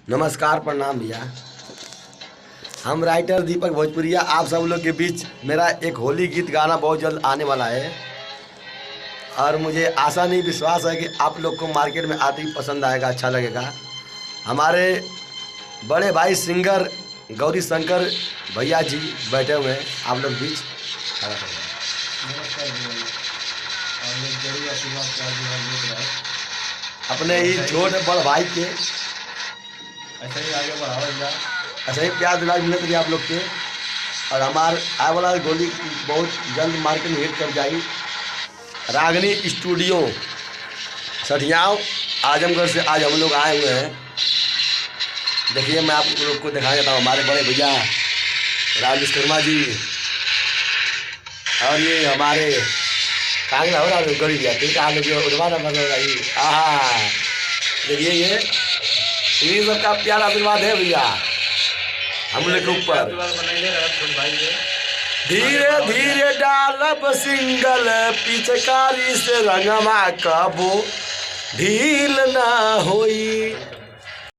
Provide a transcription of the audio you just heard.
नमस्कार, प्रणाम भैया। हम राइटर दीपक भोजपुरिया आप सब लोग के बीच मेरा एक होली गीत गाना बहुत जल्द आने वाला है और मुझे आशा नहीं विश्वास है कि आप लोग को मार्केट में आते ही पसंद आएगा, अच्छा लगेगा। हमारे बड़े भाई सिंगर गौरी शंकर भैया जी बैठे हुए हैं आप लोग बीच। नमस्कार भैया, आप लोग जरूर आशीर्वाद का देते रहे। अपने ही छोटे बड़ भाई के ऐसे ही आगे बढ़ावा जा। ऐसा ही प्यार दिला मिलत रही आप लोग के। और हमार आए वाला गोली बहुत जल्द मार्केट में हिट कर जाएगी। रागनी स्टूडियो सठियाव आजमगढ़ से आज हम लोग आए हुए हैं। देखिए मैं आप लोग को दिखाना चाहता हूँ हमारे बड़े भैया राजेश शर्मा जी और ये हमारे कांगड़ा हो रहा है गरीब भैया देखिए ये सबका प्यार आशीर्वाद है भैया हम लोग के ऊपर। धीरे धीरे डालब सिंगल पिचकारी से रंगमा कबो ढील ना होई।